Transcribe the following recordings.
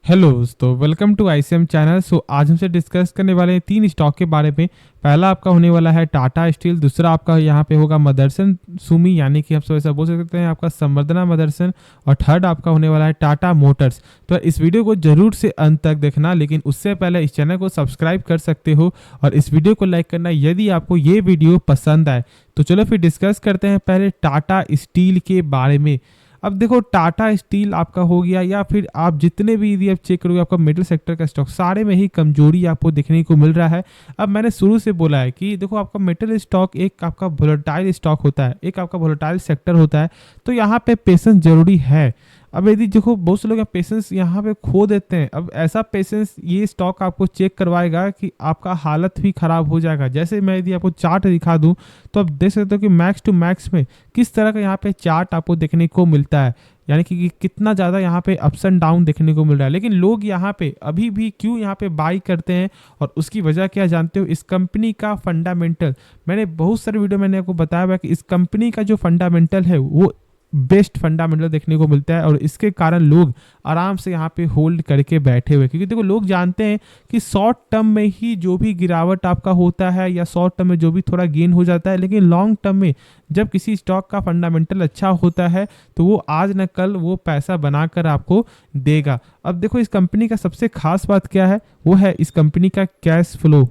Hello दोस्तों, welcome to ICM channel. आज हमसे डिस्कस करने वाले हैं तीन स्टॉक के बारे में। पहला आपका होने वाला है टाटा स्टील, दूसरा आपका यहाँ पे होगा मदरसन सुमी यानी कि हम सब ऐसा बोल सकते हैं आपका संवर्धना मदरसन, और थर्ड आपका होने वाला है टाटा मोटर्स। तो इस वीडियो को जरूर से अंत तक देखना, लेकिन उससे पहले इस चैनल को सब्सक्राइब कर सकते हो और इस वीडियो को लाइक करना यदि आपको ये वीडियो पसंद आए। तो चलो फिर डिस्कस करते हैं पहले टाटा स्टील के बारे में। अब देखो, टाटा स्टील आपका हो गया या फिर आप जितने भी यदि आप चेक करोगे आपका मेटल सेक्टर का स्टॉक, सारे में ही कमजोरी आपको देखने को मिल रहा है। अब मैंने शुरू से बोला है कि देखो, आपका मेटल स्टॉक एक आपका वोलेटाइल स्टॉक होता है, एक आपका वोलेटाइल सेक्टर होता है, तो यहाँ पे पेशेंस जरूरी है। अब यदि देखो, बहुत से लोग पेशेंस यहाँ पे खो देते हैं। अब ऐसा पेशेंस ये स्टॉक आपको चेक करवाएगा कि आपका हालत भी खराब हो जाएगा। जैसे मैं यदि आपको चार्ट दिखा दूं तो आप देख सकते हो कि मैक्स टू मैक्स में किस तरह का यहाँ पे चार्ट आपको देखने को मिलता है, यानी कि कितना ज़्यादा यहाँ पे अप्स एंड डाउन देखने को मिल रहा है। लेकिन लोग यहाँ पे अभी भी क्यों यहाँ पे बाई करते हैं, और उसकी वजह क्या जानते हो? इस कंपनी का फंडामेंटल, मैंने बहुत सारे वीडियो मैंने आपको बताया हुआ है कि इस कंपनी का जो फंडामेंटल है वो बेस्ट फंडामेंटल देखने को मिलता है, और इसके कारण लोग आराम से यहाँ पे होल्ड करके बैठे हुए। क्योंकि देखो, लोग जानते हैं कि शॉर्ट टर्म में ही जो भी गिरावट आपका होता है या शॉर्ट टर्म में जो भी थोड़ा गेन हो जाता है, लेकिन लॉन्ग टर्म में जब किसी स्टॉक का फंडामेंटल अच्छा होता है तो वो आज न कल वो पैसा बनाकर आपको देगा। अब देखो, इस कंपनी का सबसे खास बात क्या है, वो है इस कंपनी का कैश फ्लो।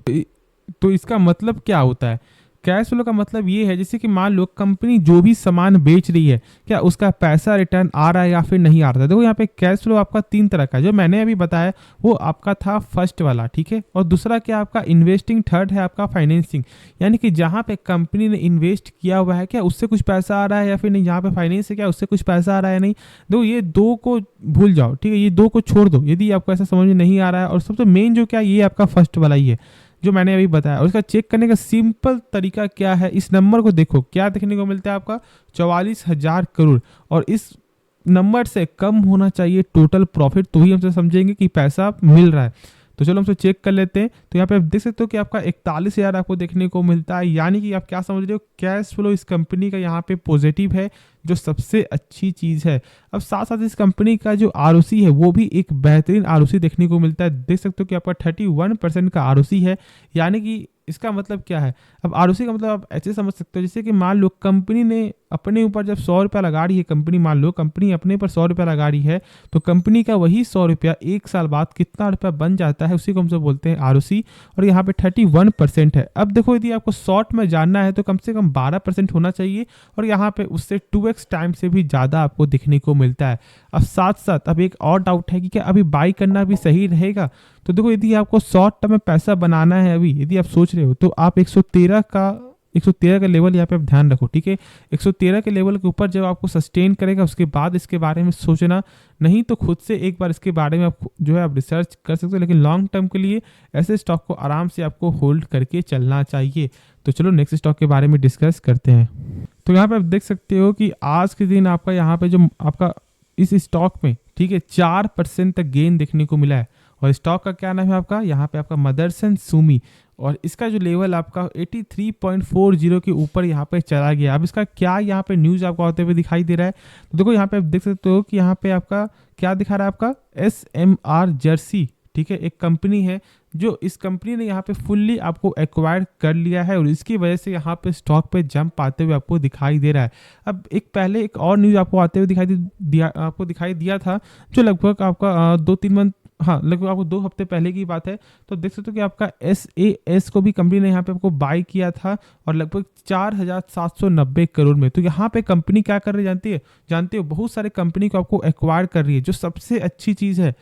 तो इसका मतलब क्या होता है? कैश फ्लो का मतलब ये है, जैसे कि मान लो कंपनी जो भी सामान बेच रही है, क्या उसका पैसा रिटर्न आ रहा है या फिर नहीं आ रहा है। देखो, यहाँ पे कैश फ्लो आपका तीन तरह का, जो मैंने अभी बताया वो आपका था फर्स्ट वाला, ठीक है। और दूसरा क्या आपका इन्वेस्टिंग, थर्ड है आपका फाइनेंसिंग, यानी कि जहाँ पे कंपनी ने इन्वेस्ट किया हुआ है क्या उससे कुछ पैसा आ रहा है या फिर नहीं, जहाँ पे फाइनेंस है क्या उससे कुछ पैसा आ रहा है नहीं। देखो, ये दो को भूल जाओ, ठीक है, ये दो को छोड़ दो यदि आपको ऐसा समझ में नहीं आ रहा है। और सबसे मेन जो क्या, ये आपका फर्स्ट वाला ही है जो मैंने अभी बताया। और इसका चेक करने का सिंपल तरीका क्या है, इस नंबर को देखो, क्या देखने को मिलता है आपका 44,000 करोड़, और इस नंबर से कम होना चाहिए टोटल प्रॉफिट, तो ही हमसे समझेंगे कि पैसा मिल रहा है। तो चलो हमसे चेक कर लेते हैं। तो यहाँ पे आप देख सकते हो कि आपका 41,000 आपको देखने को मिलता है, यानी कि आप क्या समझ रहे हो, कैश फ्लो इस कंपनी का यहाँ पे पॉजिटिव है, जो सबसे अच्छी चीज़ है। अब साथ साथ इस कंपनी का जो आरओसी है वो भी एक बेहतरीन आरओसी देखने को मिलता है। देख सकते हो कि आपका 31% का आरओसी है, यानी कि इसका मतलब क्या है? अब आरओसी का मतलब आप ऐसे समझ सकते हो, जैसे कि मान लो कंपनी ने अपने ऊपर जब 100 रुपया लगा रही है, कंपनी मान लो कंपनी अपने ऊपर 100 रुपया लगा रही है, तो कंपनी का वही 100 रुपया एक साल बाद कितना रुपया बन जाता है, उसी को हम सब बोलते हैं आरओसी। और यहाँ पे 31% है। अब देखो, यदि आपको शॉर्ट में जानना है तो कम से कम 12% होना चाहिए, और यहाँ पे उससे 2x टाइम से भी ज़्यादा आपको दिखने को मिलता है। अब साथ साथ अब एक और डाउट है कि क्या अभी बाई करना भी सही रहेगा। तो देखो, यदि आपको शॉर्ट टर्म में पैसा बनाना है, अभी यदि आप सोच रहे हो, तो आप 113 का लेवल यहाँ पे आप ध्यान रखो, ठीक है। 113 के लेवल के ऊपर जब आपको सस्टेन करेगा उसके बाद इसके बारे में सोचना, नहीं तो खुद से एक बार इसके बारे में आप जो है आप रिसर्च कर सकते हो। लेकिन लॉन्ग टर्म के लिए ऐसे स्टॉक को आराम से आपको होल्ड करके चलना चाहिए। तो चलो नेक्स्ट स्टॉक के बारे में डिस्कस करते हैं। तो यहाँ पे आप देख सकते हो कि आज के दिन आपका यहाँ पे जो आपका इस स्टॉक में, ठीक है, 4% तक गेन देखने को मिला है। और स्टॉक का क्या नाम है आपका, यहाँ पे आपका मदरसन सुमी, और इसका जो लेवल आपका 83.40 के ऊपर यहाँ पे चला गया। अब इसका क्या यहाँ पे न्यूज़ आपको आते हुए दिखाई दे रहा है, तो देखो यहाँ पे आप देख सकते हो कि यहाँ पे आपका क्या दिखा रहा है, आपका SMR जर्सी, ठीक है, एक कंपनी है जो इस कंपनी ने यहाँ पे फुल्ली आपको एक्वायर कर लिया है, और इसकी वजह से यहाँ पे स्टॉक पे जंप आते हुए आपको दिखाई दे रहा है। अब पहले एक और न्यूज़ आपको आते हुए दिखाई दिया था, जो लगभग आपका 2-3 मंथ, हाँ लगभग आपको 2 हफ्ते पहले की बात है। तो देख सकते हो कि आपका SAS को भी कंपनी ने यहाँ पे आपको बाई किया था, और लगभग 4,790 करोड़ में। तो यहाँ पे कंपनी क्या कर रही है जानते हो, बहुत सारे कंपनी को आपको एक्वायर कर रही है, जो सबसे अच्छी चीज़ है।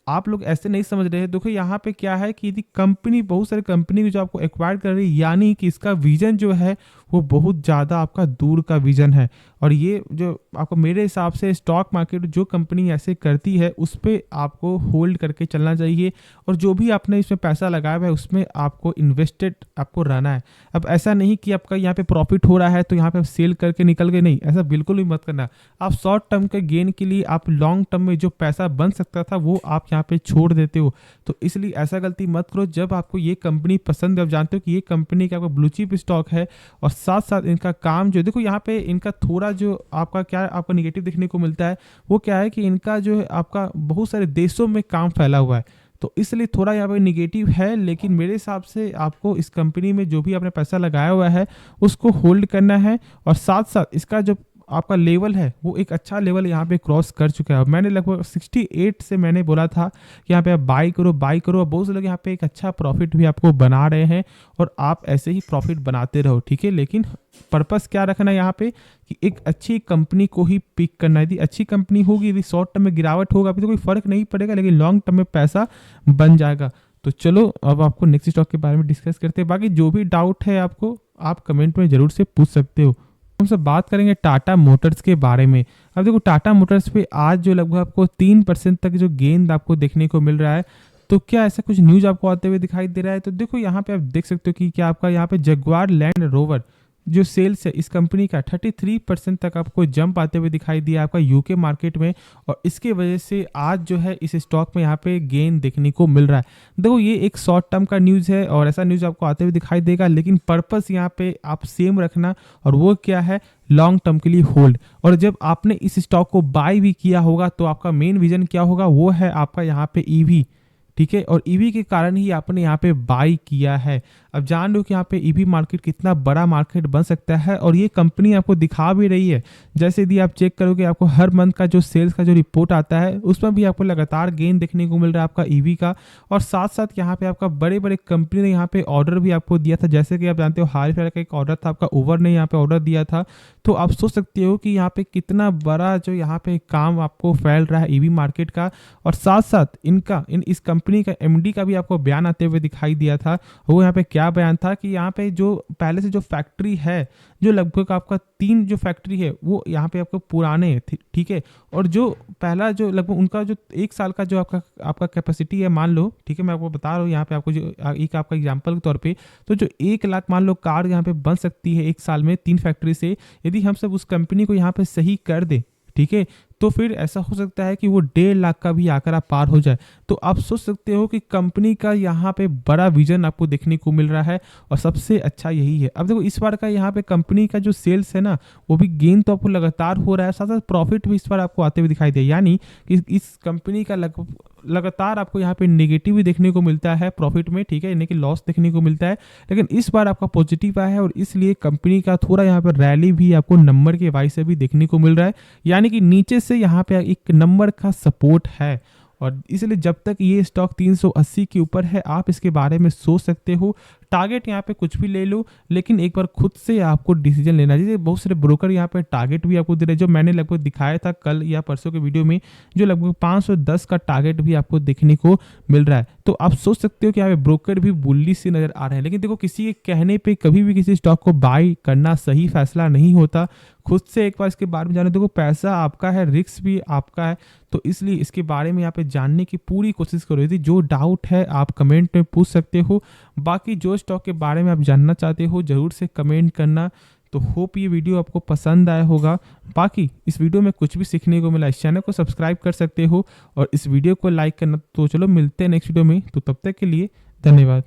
आप लोग ऐसे नहीं समझ रहे हैं। देखो, यहाँ पे क्या है कि यदि कंपनी बहुत सारी कंपनी जो आपको एक्वायर कर रही है, यानी कि इसका विजन जो है वो बहुत ज़्यादा आपका दूर का विजन है। और ये जो आपको मेरे हिसाब से स्टॉक मार्केट जो कंपनी ऐसे करती है उस पर आपको होल्ड करके चलना चाहिए, और जो भी आपने इसमें पैसा लगाया हुआ है उसमें आपको इन्वेस्टेड आपको रहना है। अब ऐसा नहीं कि आपका यहाँ पे प्रॉफिट हो रहा है तो यहाँ पे आप सेल करके निकल गए, नहीं, ऐसा बिल्कुल भी मत करना। आप शॉर्ट टर्म के गेन के लिए आप लॉन्ग टर्म में जो पैसा बन सकता था वो आप यहाँ यहाँ पे छोड़ देते हो। तो इसलिए ऐसा गलती मत करो। जब आपको ये कंपनी पसंद है, आप जानते हो कि ये कंपनी का आपका ब्लू चिप स्टॉक है और साथ साथ इनका काम जो देखो यहाँ पे इनका थोड़ा जो आपका क्या आपको निगेटिव देखने को मिलता है वो क्या है कि इनका जो है आपका बहुत सारे देशों में काम फैला हुआ है, तो इसलिए थोड़ा यहाँ पे निगेटिव है। लेकिन मेरे हिसाब से आपको इस कंपनी में जो भी आपने पैसा लगाया हुआ है उसको होल्ड करना है और साथ साथ इसका जो आपका लेवल है वो एक अच्छा लेवल यहाँ पे क्रॉस कर चुका है। मैंने लगभग 68 से मैंने बोला था कि यहाँ पे आप बाई करो और बहुत से लोग यहाँ पे एक अच्छा प्रॉफिट भी आपको बना रहे हैं और आप ऐसे ही प्रॉफिट बनाते रहो, ठीक है। लेकिन पर्पस क्या रखना है यहाँ पे कि एक अच्छी कंपनी को ही पिक करना है। यदि अच्छी कंपनी होगी, यदि शॉर्ट टर्म में गिरावट होगा अभी तो कोई फर्क नहीं पड़ेगा, लेकिन लॉन्ग टर्म में पैसा बन जाएगा। तो चलो अब आपको नेक्स्ट स्टॉक के बारे में डिस्कस करते हैं। बाकी जो भी डाउट है आपको आप कमेंट में जरूर से पूछ सकते हो। हम सब बात करेंगे टाटा मोटर्स के बारे में। अब देखो टाटा मोटर्स पे आज जो लगभग आपको 3% तक जो गेंद आपको देखने को मिल रहा है, तो क्या ऐसा कुछ न्यूज आपको आते हुए दिखाई दे रहा है? तो देखो यहाँ पे आप देख सकते हो कि क्या आपका यहाँ पे जगुआर लैंड रोवर जो सेल्स है इस कंपनी का 33% तक आपको जंप आते हुए दिखाई दिया आपका यूके मार्केट में, और इसके वजह से आज जो है इस स्टॉक में यहाँ पे गेन देखने को मिल रहा है। देखो ये एक शॉर्ट टर्म का न्यूज़ है और ऐसा न्यूज़ आपको आते हुए दिखाई देगा, लेकिन पर्पस यहाँ पे आप सेम रखना, और वो क्या है लॉन्ग टर्म के लिए होल्ड। और जब आपने इस स्टॉक को बाय भी किया होगा तो आपका मेन विजन क्या होगा, वो है आपका यहाँ पे ईवी, ठीक है। और ईवी के कारण ही आपने यहाँ पे बाई किया है। अब जान लो कि यहाँ पे ईवी मार्केट कितना बड़ा मार्केट बन सकता है और ये कंपनी आपको दिखा भी रही है। जैसे यदि आप चेक करोगे आपको हर मंथ का जो सेल्स का जो रिपोर्ट आता है उसमें भी आपको लगातार गेन देखने को मिल रहा है आपका ईवी का। और साथ साथ यहाँ पे आपका बड़े बड़े कंपनी ने यहाँ पे ऑर्डर भी आपको दिया था, जैसे कि आप जानते हो हाल फिलहाल का एक ऑर्डर था आपका ओवर ने यहाँ पे ऑर्डर दिया था। तो आप सोच सकते हो कि यहाँ पे कितना बड़ा जो यहाँ पे काम आपको फैल रहा है ईवी मार्केट का। और साथ साथ इस कंपनी का एमडी का भी आपको बयान आते हुए दिखाई दिया था। वो यहाँ पे क्या बयान था कि यहाँ पे जो पहले से जो फैक्ट्री है, जो लगभग आपका 3 जो फैक्ट्री है वो यहाँ पे आपको पुराने है, ठीक है। और जो पहला जो लगभग उनका जो 1 साल का जो आपका कैपेसिटी है मान लो, ठीक है, मैं आपको बता रहा हूँ यहाँ पे आपको जो एक आपका एग्जांपल के तौर पे, तो जो 1 लाख मान लो कार यहाँ पे बन सकती है 1 साल में 3 फैक्ट्री से, यदि हम सब उस कंपनी को यहाँ पे सही कर दे, ठीक है, तो फिर ऐसा हो सकता है कि वो 1.5 लाख का भी आंकड़ा पार हो जाए। तो आप सोच सकते हो कि कंपनी का यहाँ पे बड़ा विजन आपको देखने को मिल रहा है और सबसे अच्छा यही है। अब देखो इस बार का यहाँ पे कंपनी का जो सेल्स है ना वो भी गेन तो आपको लगातार हो रहा है, साथ साथ प्रॉफिट भी इस बार आपको आते हुए दिखाई दे, यानी कि इस कंपनी का लगातार आपको यहाँ पे नेगेटिव भी देखने को मिलता है प्रॉफिट में, ठीक है, यानी कि लॉस देखने को मिलता है। लेकिन इस बार आपका पॉजिटिव आया है और इसलिए कंपनी का थोड़ा यहाँ पे रैली भी आपको नंबर के वाइज से भी देखने को मिल रहा है, यानी कि नीचे से यहाँ पे एक नंबर का सपोर्ट है। और इसलिए जब तक ये स्टॉक 380 के ऊपर है आप इसके बारे में सोच सकते हो। टारगेट यहाँ पे कुछ भी ले लो, लेकिन एक बार खुद से आपको डिसीजन लेना चाहिए। बहुत सारे ब्रोकर यहाँ पे टारगेट भी आपको दे रहे हैं, जो मैंने लगभग दिखाया था कल या परसों के वीडियो में, जो लगभग 510 का टारगेट भी आपको देखने को मिल रहा है। तो आप सोच सकते हो कि यहाँ पे ब्रोकर भी बुल्ली से नजर आ रहे हैं, लेकिन देखो किसी के कहने पे कभी भी किसी स्टॉक को बाय करना सही फैसला नहीं होता। खुद से एक बार इसके बारे में जानो। देखो पैसा आपका है, रिस्क भी आपका है, तो इसलिए इसके बारे में यहाँ पे जानने की पूरी कोशिश करो। यदि जो डाउट है आप कमेंट में पूछ सकते हो। बाकी जो स्टॉक के बारे में आप जानना चाहते हो जरूर से कमेंट करना। तो होप ये वीडियो आपको पसंद आया होगा। बाकी इस वीडियो में कुछ भी सीखने को मिला, इस चैनल को सब्सक्राइब कर सकते हो और इस वीडियो को लाइक करना। तो चलो मिलते हैं नेक्स्ट वीडियो में, तो तब तक के लिए धन्यवाद।